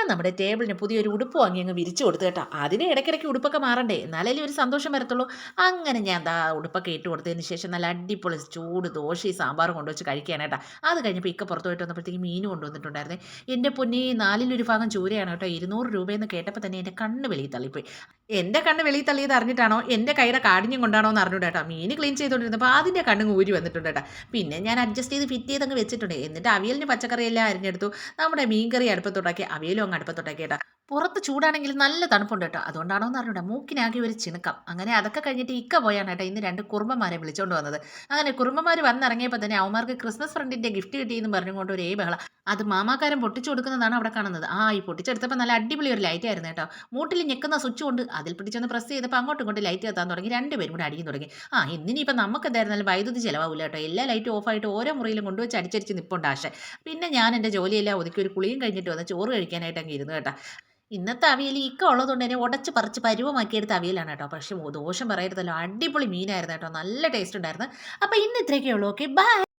ഞാൻ നമ്മുടെ ടേബിളിന് പുതിയൊരു ഉടുപ്പ് വാങ്ങി അങ്ങ് വിരിച്ചു കൊടുത്തു കേട്ടോ. അതിന് ഇടയ്ക്കിടയ്ക്ക് ഉടുപ്പൊക്കെ മാറണ്ടേ, എന്നാലല്ലേ ഒരു സന്തോഷം വരത്തുള്ളൂ. അങ്ങനെ ഞാൻ ദാ ഉടുപ്പൊക്കെ ഇട്ട് കൊടുത്തതിന് ശേഷം നല്ല അടിപൊളി ചൂട് ദോശയും സാമ്പാറും കൊണ്ടുവച്ച് കഴിക്കുകയാണ് കേട്ടോ. അത് കഴിഞ്ഞപ്പോൾ ഇക്ക പുറത്ത് പോയിട്ട് വന്നപ്പോഴത്തേക്ക് മീൻ കൊണ്ടുവന്നിട്ടുണ്ടായിരുന്നേ. എൻ്റെ പൊന്നേ, നാലിലൊരു ഭാഗം ചൂരയാണ് കേട്ടോ. 200 രൂപയെന്ന് കേട്ടപ്പോൾ തന്നെ എൻ്റെ കണ്ണ് വെളിയിൽ തള്ളിപ്പോയി. എൻ്റെ കണ്ണ് വെളിയിൽ തള്ളിയത് അറിഞ്ഞിട്ടാണോ എൻ്റെ കൈയുടെ കാഠിന്യം കൊണ്ടാണോ എന്ന് അറിഞ്ഞൂടാ കേട്ടോ. മീൻ ക്ലീൻ ചെയ്തുകൊണ്ടിരുന്നപ്പോൾ അതിൻ്റെ കണ്ണ് ഊരി വന്നിട്ടുണ്ട് കേട്ടോ. പിന്നെ ഞാൻ അഡ്ജസ്റ്റ് ചെയ്ത് ഫിറ്റ് ചെയ്തങ്ങ് വെച്ചിട്ടുണ്ട്. എന്നിട്ട് അവിയലിന് പച്ചക്കറിയെല്ലാം അരിഞ്ഞെടുത്തു. നമ്മുടെ മീൻകറി അടുപ്പത്തോട്ടാക്കി, അവിയലും അങ്ങ് അടുപ്പത്തോട്ടാക്കി കേട്ടോ. പുറത്ത് ചൂടാണെങ്കിൽ നല്ല തണുപ്പുണ്ട് കേട്ടോ. അതുകൊണ്ടാണോ എന്ന് അറിഞ്ഞൂടാ, മൂക്കിനാകെ ഒരു ചിണുക്കം. അങ്ങനെ അതൊക്കെ കഴിഞ്ഞിട്ട് ഇക്ക പോയാണ് കേട്ടോ ഇന്ന് 2 കുറുമ്പന്മാരെ വിളിച്ചുകൊണ്ട് വന്നത്. അങ്ങനെ കുറുമ്പന്മാർ വന്നിറങ്ങിയപ്പോൾ തന്നെ അവന്മാർക്ക് ക്രിസ്മസ് ഫ്രണ്ടിൻ്റെ ഗിഫ്റ്റ് കിട്ടിയെന്ന് പറഞ്ഞുകൊണ്ട് ഒരേ ബഹളം. അത് മാമാക്കാരൻ പൊട്ടിച്ചു കൊടുക്കുന്നതാണ് അവിടെ കാണുന്നത്. ഈ പൊട്ടിച്ചെടുത്തപ്പോൾ നല്ല അടിപൊളി ഒരു ലൈറ്റ് ആയിരുന്നു കേട്ടോ. മൂട്ടിൽ ഞെക്കുന്ന സ്വിച്ച് കൊണ്ട് അതിൽ പിടിച്ചൊന്ന് പ്രസ് ചെയ്തപ്പോൾ അങ്ങോട്ടും ഇങ്ങോട്ടും ലൈറ്റ് കത്താൻ തുടങ്ങി. രണ്ടുപേരും കൂടെ അടിക്കാൻ തുടങ്ങി. ഇന്നിനിപ്പോൾ നമുക്ക് എന്തായിരുന്നാലും വൈദ്യുതി ചിലവാകില്ല കേട്ടോ. എല്ലാ ലൈറ്റും ഓഫായിട്ട് ഓരോ മുറിയിലും കൊണ്ടുവച്ച് അടിച്ചടിച്ച് നിൽപ്പുണ്ട് ആശ. പിന്നെ ഞാൻ എൻ്റെ ജോലിയെല്ലാം ഒതുക്കി ഒരു കുളിയും കഴിഞ്ഞിട്ട് വന്ന് ചോറ് കഴിക്കാനായിട്ട് അങ്ങ് ഇരുന്നു കേട്ടോ. ഇന്നത്തെ അവിയൽ ഇക്ക ഉള്ളതുകൊണ്ട് തന്നെ ഉടച്ച് പറിച്ച് പരുവമാക്കിയെടുത്ത അവിയലാണ് കേട്ടോ. പക്ഷേ ദോഷം പറയരുതല്ലോ, അടിപൊളി മീനായിരുന്നു കേട്ടോ. നല്ല ടേസ്റ്റ് ഉണ്ടായിരുന്നു. അപ്പോൾ ഇന്ന് ഇത്രയൊക്കെ ഉള്ളൂ. Okay, by.